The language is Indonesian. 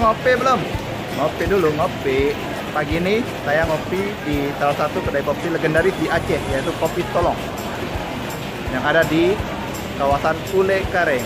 ngopi belum? Ngopi dulu, ngopi. Pagi ini saya ngopi di salah satu kedai kopi legendaris di Aceh, yaitu Kopi Tolong, yang ada di kawasan Pule Kareng.